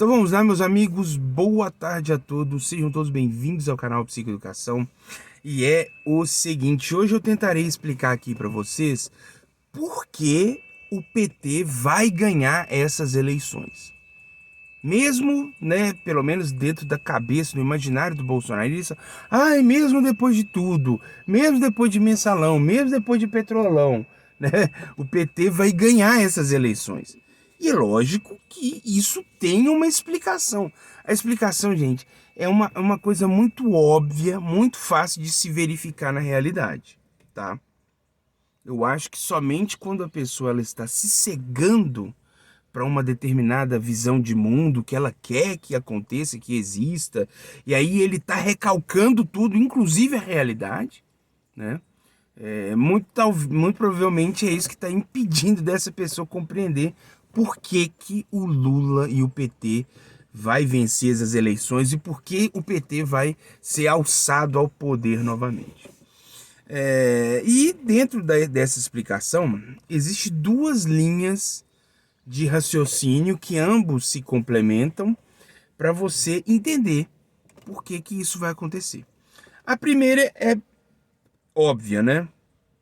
Então vamos lá, meus amigos, boa tarde a todos, sejam todos bem-vindos ao canal Psicoeducação. E é o seguinte, hoje eu tentarei explicar aqui para vocês por que o PT vai ganhar essas eleições. Mesmo, né, pelo menos dentro da cabeça, no imaginário do bolsonarista, mesmo depois de tudo, mesmo depois de mensalão, mesmo depois de petrolão, né, o PT vai ganhar essas eleições. E é lógico que isso tem uma explicação. A explicação, gente, é uma coisa muito óbvia, muito fácil de se verificar na realidade, tá? Eu acho que somente quando a pessoa ela está se cegando para uma determinada visão de mundo que ela quer que aconteça, que exista, e aí ele está recalcando tudo, inclusive a realidade, né? Muito provavelmente é isso que está impedindo dessa pessoa compreender por que o Lula e o PT vai vencer as eleições e por que o PT vai ser alçado ao poder novamente. E dentro dessa explicação, existem duas linhas de raciocínio que ambos se complementam para você entender por que isso vai acontecer. A primeira é óbvia, né?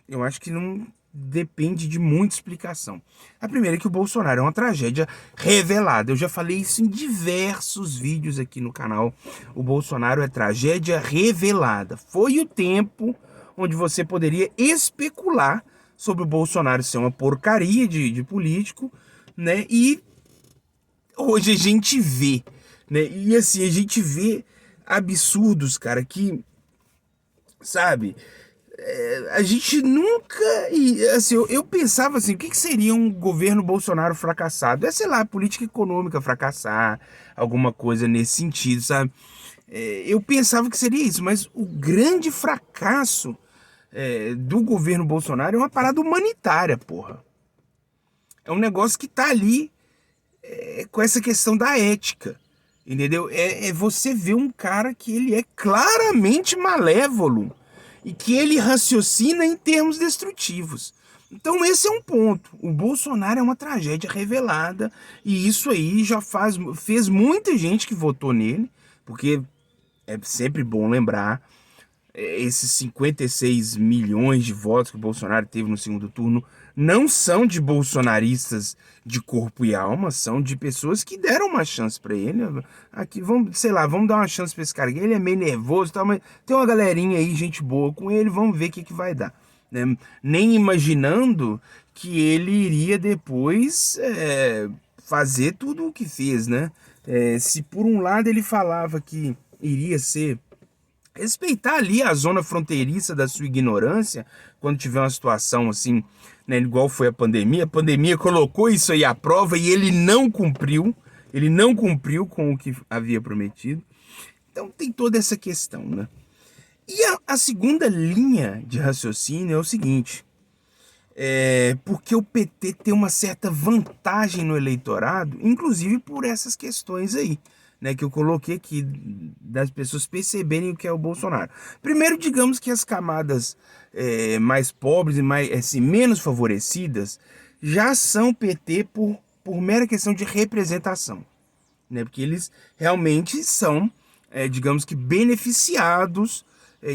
Eu acho que não depende de muita explicação. A primeira é que o Bolsonaro é uma tragédia revelada. Eu já falei isso em diversos vídeos aqui no canal. O Bolsonaro é tragédia revelada. Foi o tempo onde você poderia especular sobre o Bolsonaro ser uma porcaria de político, né? E hoje a gente vê, né? E assim, a gente vê absurdos, cara, que, sabe, a gente nunca. Assim, eu pensava assim: o que seria um governo Bolsonaro fracassado? Sei lá, política econômica fracassar, alguma coisa nesse sentido, sabe? Eu pensava que seria isso, mas o grande fracasso do governo Bolsonaro é uma parada humanitária, porra. É um negócio que tá ali com essa questão da ética, entendeu? Você ver um cara que ele é claramente malévolo e que ele raciocina em termos destrutivos. Então esse é um ponto. O Bolsonaro é uma tragédia revelada e isso aí já fez muita gente que votou nele, porque é sempre bom lembrar, esses 56 milhões de votos que o Bolsonaro teve no segundo turno não são de bolsonaristas de corpo e alma, são de pessoas que deram uma chance para ele. Aqui, vamos, sei lá, vamos dar uma chance para esse cara. Ele é meio nervoso, tal, mas tem uma galerinha aí, gente boa com ele, vamos ver o que vai dar. Né? Nem imaginando que ele iria depois fazer tudo o que fez, né? Se por um lado ele falava que iria ser respeitar ali a zona fronteiriça da sua ignorância, quando tiver uma situação assim, né, igual foi a pandemia colocou isso aí à prova e ele não cumpriu com o que havia prometido. Então tem toda essa questão, né? E a segunda linha de raciocínio é o seguinte, porque o PT tem uma certa vantagem no eleitorado, inclusive por essas questões aí, né, que eu coloquei aqui, das pessoas perceberem o que é o Bolsonaro. Primeiro, digamos que as camadas mais pobres e mais, assim, menos favorecidas já são PT por mera questão de representação, né, porque eles realmente são, digamos que, beneficiados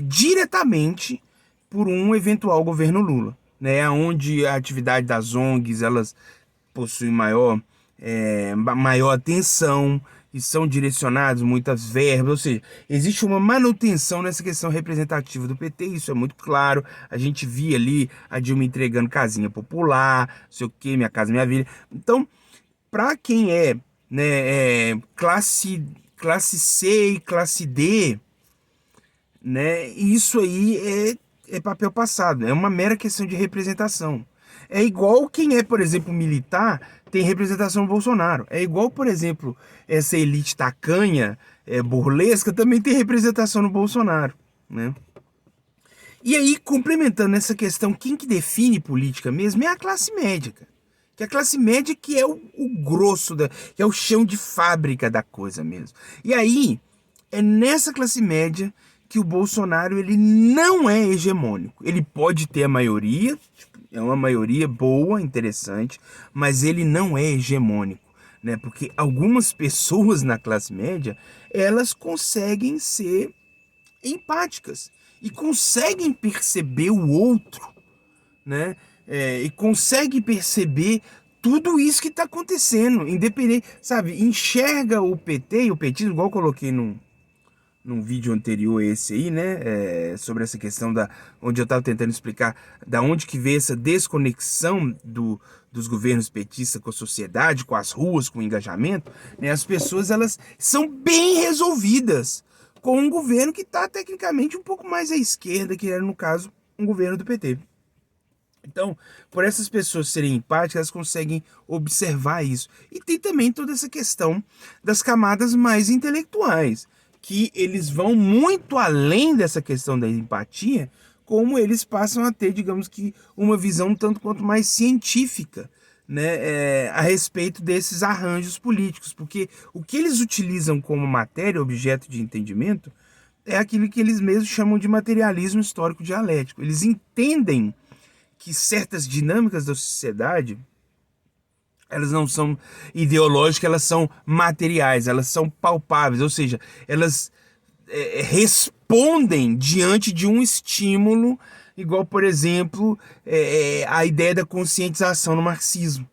diretamente por um eventual governo Lula, né, onde a atividade das ONGs elas possuem maior atenção e são direcionados muitas verbas, ou seja, existe uma manutenção nessa questão representativa do PT, isso é muito claro. A gente via ali a Dilma entregando casinha popular, não sei o que, Minha Casa Minha Vida. Então, para quem né, classe C e classe D, né, isso aí é papel passado, é uma mera questão de representação. É igual quem é, por exemplo, militar, tem representação no Bolsonaro. É igual, por exemplo, essa elite tacanha, burlesca, também tem representação no Bolsonaro, né? E aí, complementando essa questão, quem que define política mesmo é a classe média, cara. Que é a classe média que é o grosso, que é o chão de fábrica da coisa mesmo. E aí, é nessa classe média que o Bolsonaro ele não é hegemônico. Ele pode ter a maioria, é uma maioria boa, interessante, mas ele não é hegemônico. né? Porque algumas pessoas na classe média, elas conseguem ser empáticas e conseguem perceber o outro, né? E conseguem perceber tudo isso que está acontecendo, independente, sabe? Enxerga o PT e o petismo, igual eu coloquei num vídeo anterior a esse aí, né, sobre essa questão onde eu estava tentando explicar da onde que veio essa desconexão dos governos petistas com a sociedade, com as ruas, com o engajamento, né, as pessoas, elas são bem resolvidas com um governo que está tecnicamente um pouco mais à esquerda, que era, no caso, um governo do PT. Então, por essas pessoas serem empáticas, elas conseguem observar isso. E tem também toda essa questão das camadas mais intelectuais, que eles vão muito além dessa questão da empatia, como eles passam a ter, digamos que, uma visão tanto quanto mais científica, né, a respeito desses arranjos políticos. Porque o que eles utilizam como matéria, objeto de entendimento, é aquilo que eles mesmos chamam de materialismo histórico dialético. Eles entendem que certas dinâmicas da sociedade, elas não são ideológicas, elas são materiais, elas são palpáveis, ou seja, elas respondem diante de um estímulo, igual, por exemplo, a ideia da conscientização no marxismo,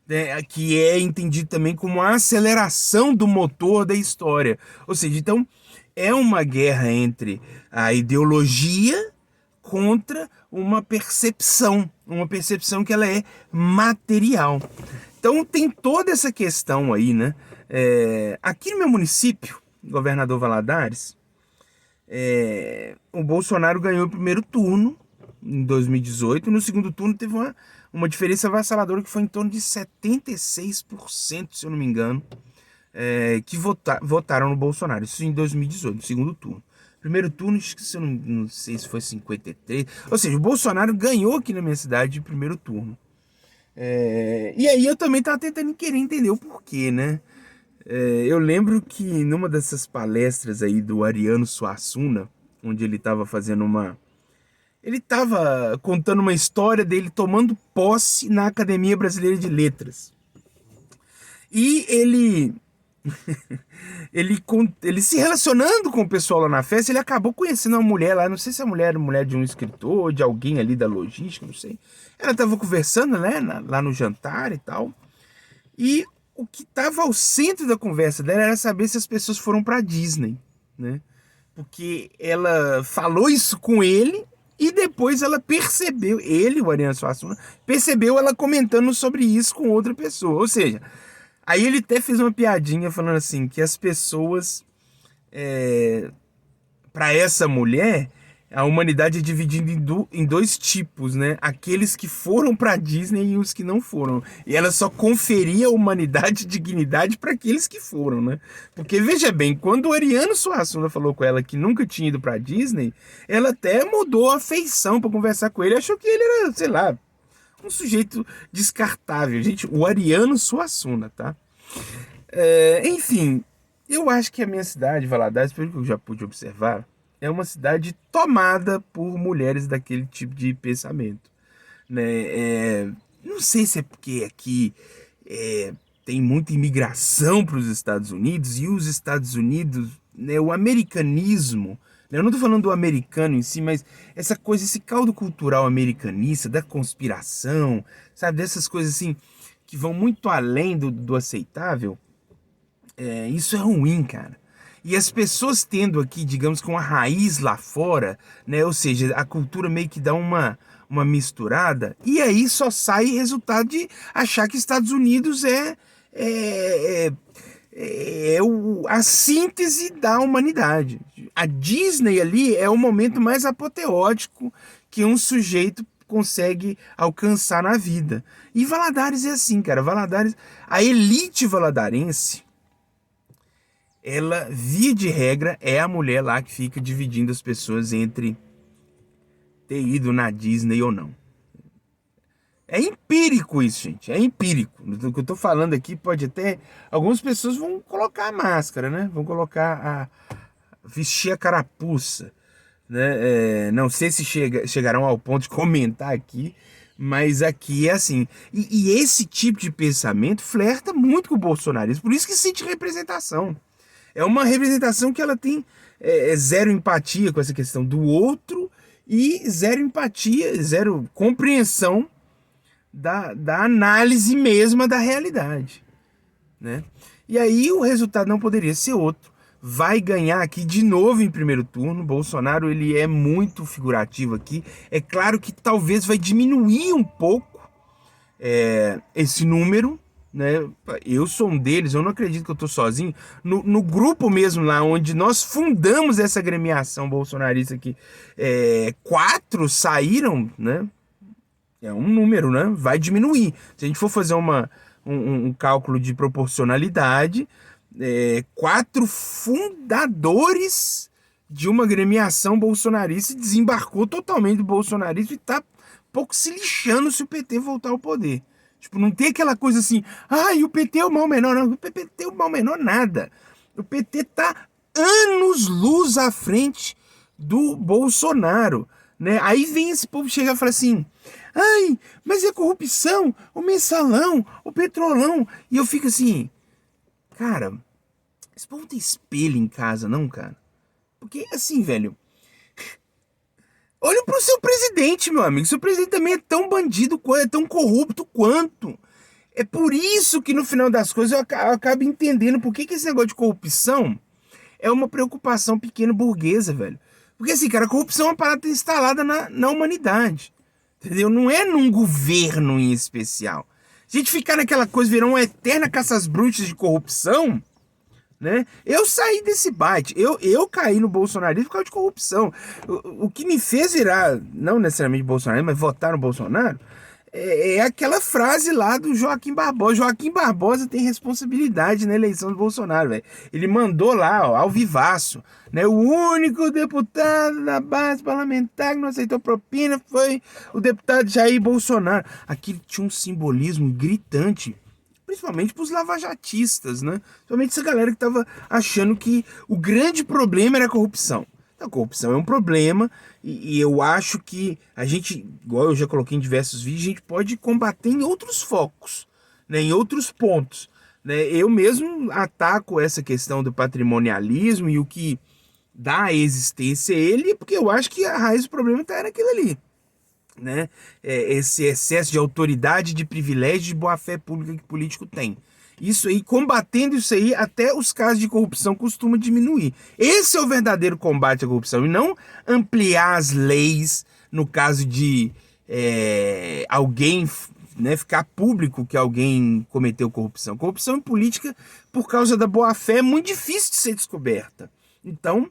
né, que é entendido também como a aceleração do motor da história. Ou seja, então, é uma guerra entre a ideologia contra uma percepção que ela é material. Então tem toda essa questão aí, né? Aqui no meu município, Governador Valadares, o Bolsonaro ganhou o primeiro turno em 2018, e no segundo turno teve uma diferença avassaladora que foi em torno de 76%, se eu não me engano, que votaram no Bolsonaro. Isso em 2018, no segundo turno. Primeiro turno, acho que eu não sei se foi 53. Ou seja, o Bolsonaro ganhou aqui na minha cidade de primeiro turno. E aí eu também tava tentando querer entender o porquê, né? Eu lembro que numa dessas palestras aí do Ariano Suassuna, onde ele tava fazendo ele tava contando uma história dele tomando posse na Academia Brasileira de Letras. E ele se relacionando com o pessoal lá na festa, ele acabou conhecendo uma mulher lá, não sei se a mulher era mulher de um escritor, de alguém ali da logística, não sei. Ela tava conversando, né, lá no jantar e tal. E o que tava ao centro da conversa dela era saber se as pessoas foram pra Disney, né? Porque ela falou isso com ele e depois ela percebeu, ele, o Ariano Suassuna, percebeu ela comentando sobre isso com outra pessoa. Ou seja, aí ele até fez uma piadinha falando assim, que as pessoas, para essa mulher, a humanidade é dividida em dois tipos, né? Aqueles que foram para Disney e os que não foram. E ela só conferia humanidade e dignidade para aqueles que foram, né? Porque veja bem, quando o Ariano Suassuna falou com ela que nunca tinha ido para Disney, ela até mudou a feição para conversar com ele, achou que ele era, sei lá, um sujeito descartável. Gente, o Ariano Suassuna, tá? Enfim, eu acho que a minha cidade, Valadares, pelo que eu já pude observar, é uma cidade tomada por mulheres daquele tipo de pensamento, né? Não sei se é porque aqui tem muita imigração para os Estados Unidos e os Estados Unidos, né, o americanismo, né, eu não estou falando do americano em si, mas essa coisa, esse caldo cultural americanista, da conspiração, sabe, dessas coisas assim que vão muito além do aceitável. Isso é ruim, cara. E as pessoas tendo aqui, digamos, com a raiz lá fora, né? Ou seja, a cultura meio que dá uma misturada, e aí só sai resultado de achar que Estados Unidos a síntese da humanidade. A Disney ali é o momento mais apoteótico que um sujeito consegue alcançar na vida. E Valadares é assim, cara. Valadares, a elite valadarense, ela, via de regra, é a mulher lá que fica dividindo as pessoas entre ter ido na Disney ou não. É empírico isso, gente. É empírico. O que eu tô falando aqui pode até... Algumas pessoas vão colocar a máscara, né? Vão colocar vestir a carapuça, né? Não sei se chegarão ao ponto de comentar aqui, Mas aqui é assim. E esse tipo de pensamento flerta muito com o bolsonarismo. Por isso que sente representação. É uma representação que ela tem zero empatia com essa questão do outro e zero empatia, zero compreensão da análise mesma da realidade, né? E aí o resultado não poderia ser outro. Vai ganhar aqui de novo em primeiro turno. Bolsonaro, ele é muito figurativo aqui. É claro que talvez vai diminuir um pouco esse número, né? Eu sou um deles, eu não acredito que eu tô sozinho. No grupo mesmo lá, onde nós fundamos essa agremiação bolsonarista aqui, 4 saíram, né? É um número, né? Vai diminuir. Se a gente for fazer um cálculo de proporcionalidade, 4 fundadores de uma agremiação bolsonarista desembarcou totalmente do bolsonarismo e tá pouco se lixando se o PT voltar ao poder. Tipo, não tem aquela coisa assim, e o PT é o mal menor. Não, o PT é o mal menor nada. O PT tá anos-luz à frente do Bolsonaro, né? Aí vem esse povo chegar e falar assim, mas é corrupção, o mensalão, o petrolão. E eu fico assim, cara, esse povo tem espelho em casa, não, cara? Porque, assim, velho, olha pro seu presidente, meu amigo. Seu presidente também é tão bandido, é tão corrupto quanto. É por isso que, no final das coisas, eu acabo entendendo por que esse negócio de corrupção é uma preocupação pequena burguesa, velho. Porque, assim, cara, a corrupção é uma parada instalada na humanidade. Entendeu? Não é num governo em especial. A gente ficar naquela coisa, virar uma eterna caça às bruxas de corrupção, né? Eu saí desse bate. Eu caí no bolsonarismo por causa de corrupção. O que me fez virar, não necessariamente Bolsonaro, mas votar no Bolsonaro, é aquela frase lá do Joaquim Barbosa. Joaquim Barbosa tem responsabilidade na eleição do Bolsonaro, velho. Ele mandou lá, ó, ao vivaço, né? O único deputado da base parlamentar que não aceitou propina foi o deputado Jair Bolsonaro. Aquilo tinha um simbolismo gritante, principalmente para os lavajatistas, né? Principalmente essa galera que tava achando que o grande problema era a corrupção. A corrupção é um problema e eu acho que a gente, igual eu já coloquei em diversos vídeos, a gente pode combater em outros focos, né, em outros pontos, né? Eu mesmo ataco essa questão do patrimonialismo e o que dá a existência a ele, porque eu acho que a raiz do problema está naquilo ali, né? Esse excesso de autoridade, de privilégio, de boa-fé pública que o político tem. Isso aí, combatendo isso aí, até os casos de corrupção costumam diminuir. Esse é o verdadeiro combate à corrupção, e não ampliar as leis no caso de alguém, né, ficar público que alguém cometeu corrupção. Corrupção em política, por causa da boa-fé, é muito difícil de ser descoberta. Então,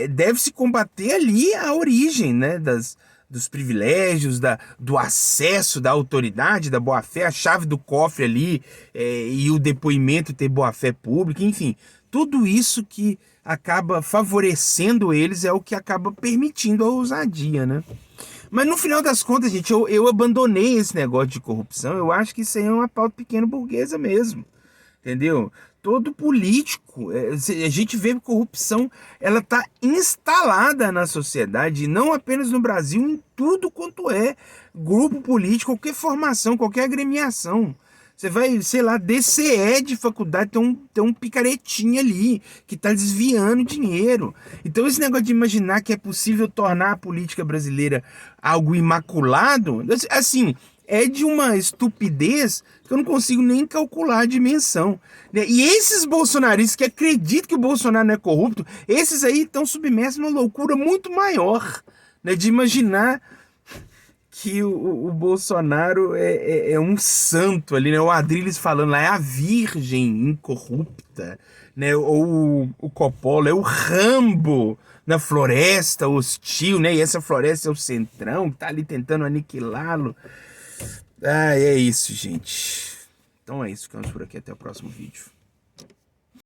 deve-se combater ali a origem, né, dos privilégios, do acesso, da autoridade, da boa-fé, a chave do cofre ali, e o depoimento ter boa-fé pública, enfim. Tudo isso que acaba favorecendo eles é o que acaba permitindo a ousadia, né? Mas no final das contas, gente, eu abandonei esse negócio de corrupção. Eu acho que isso aí é uma pauta pequeno burguesa mesmo. Entendeu? Todo político, a gente vê que corrupção, ela está instalada na sociedade, não apenas no Brasil, em tudo quanto é grupo político, qualquer formação, qualquer agremiação. Você vai, sei lá, DCE de faculdade, tem um picaretinho ali que está desviando dinheiro. Então esse negócio de imaginar que é possível tornar a política brasileira algo imaculado, assim, é de uma estupidez que eu não consigo nem calcular a dimensão, né? E esses bolsonaristas que acreditam que o Bolsonaro não é corrupto, esses aí estão submersos numa loucura muito maior, né? De imaginar que o Bolsonaro é um santo ali, né? O Adrilles falando lá, é a virgem incorrupta, né? Ou o Coppola é o Rambo na floresta hostil, né? E essa floresta é o Centrão, que tá ali tentando aniquilá-lo. É isso, gente. Então é isso, ficamos por aqui, até o próximo vídeo.